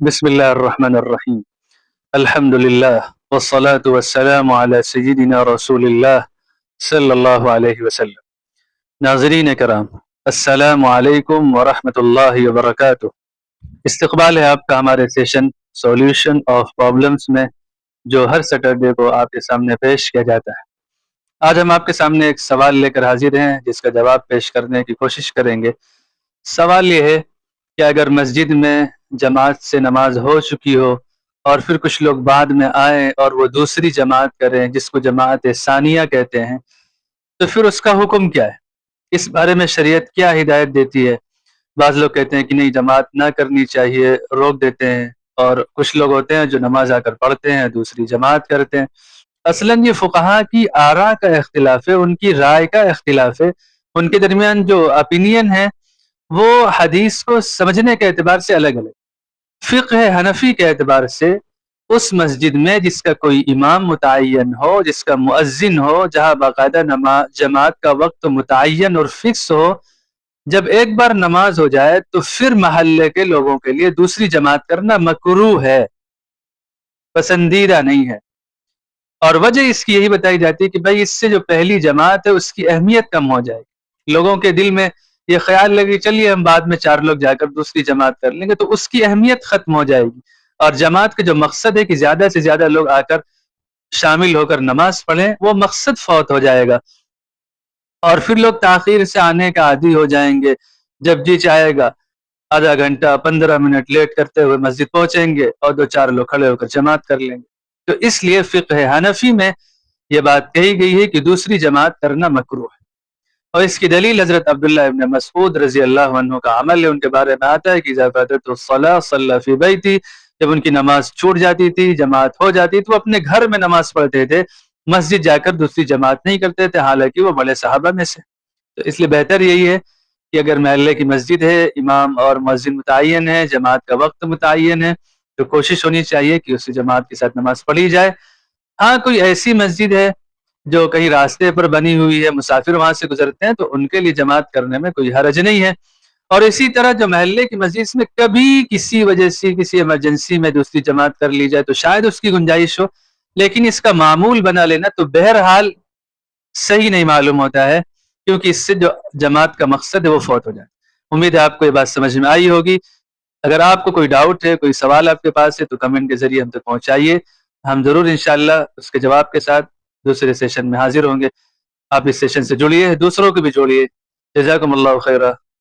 بسم اللہ الرحمن الرحیم الحمد للہ والصلاة والسلام علی سیدنا رسول اللہ صلی اللہ علیہ وسلم۔ ناظرین کرام، السلام علیکم ورحمۃ اللہ وبرکاتہ۔ استقبال ہے آپ کا ہمارے سیشن سولوشن آف پرابلمس میں، جو ہر سیٹرڈے کو آپ کے سامنے پیش کیا جاتا ہے۔ آج ہم آپ کے سامنے ایک سوال لے کر حاضر ہیں، جس کا جواب پیش کرنے کی کوشش کریں گے۔ سوال یہ ہے کہ اگر مسجد میں جماعت سے نماز ہو چکی ہو اور پھر کچھ لوگ بعد میں آئیں اور وہ دوسری جماعت کریں جس کو جماعت ثانیہ کہتے ہیں، تو پھر اس کا حکم کیا ہے؟ اس بارے میں شریعت کیا ہدایت دیتی ہے؟ بعض لوگ کہتے ہیں کہ نہیں، جماعت نہ کرنی چاہیے، روک دیتے ہیں، اور کچھ لوگ ہوتے ہیں جو نماز آ کر پڑھتے ہیں، دوسری جماعت کرتے ہیں۔ اصلاً یہ فقہا کی آراء کا اختلاف ہے، ان کی رائے کا اختلاف ہے، ان کے درمیان جو اپینین ہے وہ حدیث کو سمجھنے کے اعتبار سے الگ الگ۔ فقہ حنفی کے اعتبار سے اس مسجد میں جس کا کوئی امام متعین ہو، جس کا مؤذن ہو، جہاں باقاعدہ جماعت کا وقت متعین اور فکس ہو، جب ایک بار نماز ہو جائے تو پھر محلے کے لوگوں کے لیے دوسری جماعت کرنا مکروہ ہے، پسندیدہ نہیں ہے۔ اور وجہ اس کی یہی بتائی جاتی ہے کہ بھائی اس سے جو پہلی جماعت ہے اس کی اہمیت کم ہو جائے گی، لوگوں کے دل میں یہ خیال لگے چلیے ہم بعد میں 4 لوگ جا کر دوسری جماعت کر لیں گے، تو اس کی اہمیت ختم ہو جائے گی۔ اور جماعت کا جو مقصد ہے کہ زیادہ سے زیادہ لوگ آ کر شامل ہو کر نماز پڑھیں، وہ مقصد فوت ہو جائے گا، اور پھر لوگ تاخیر سے آنے کا عادی ہو جائیں گے۔ جب جی چاہے گا آدھا گھنٹہ 15 منٹ لیٹ کرتے ہوئے مسجد پہنچیں گے اور 2-4 لوگ کھڑے ہو کر جماعت کر لیں گے۔ تو اس لیے فقہ حنفی میں یہ بات کہی گئی ہے کہ دوسری جماعت کرنا مکروہ ہے، اور اس کی دلیل حضرت عبداللہ ابن مسعود رضی اللہ عنہ کا عمل ہے۔ ان کے بارے میں آتا ہے کہ اذا فاتته الصلاة صلى في بیتی، جب ان کی نماز چھوٹ جاتی تھی، جماعت ہو جاتی تو اپنے گھر میں نماز پڑھتے تھے، مسجد جا کر دوسری جماعت نہیں کرتے تھے، حالانکہ وہ بڑے صحابہ میں سے۔ تو اس لیے بہتر یہی ہے کہ اگر محلے کی مسجد ہے، امام اور مؤذن متعین ہے، جماعت کا وقت متعین ہے، تو کوشش ہونی چاہیے کہ اسی جماعت کے ساتھ نماز پڑھی جائے۔ ہاں کوئی ایسی مسجد ہے جو کہیں راستے پر بنی ہوئی ہے، مسافر وہاں سے گزرتے ہیں، تو ان کے لیے جماعت کرنے میں کوئی حرج نہیں ہے۔ اور اسی طرح جو محلے کی مسجد میں کبھی کسی وجہ سے کسی ایمرجنسی میں دوسری جماعت کر لی جائے تو شاید اس کی گنجائش ہو، لیکن اس کا معمول بنا لینا تو بہرحال صحیح نہیں معلوم ہوتا ہے، کیونکہ اس سے جو جماعت کا مقصد ہے وہ فوت ہو جائے۔ امید ہے آپ کو یہ بات سمجھ میں آئی ہوگی۔ اگر آپ کو کوئی ڈاؤٹ ہے، کوئی سوال آپ کے پاس ہے، تو کمنٹ کے ذریعے ہم تک پہنچائیے، ہم ضرور انشاءاللہ اس کے جواب کے ساتھ دوسرے سیشن میں حاضر ہوں گے۔ آپ اس سیشن سے جڑیے، دوسروں کو بھی جوڑیے۔ جزاکم اللہ خیرہ۔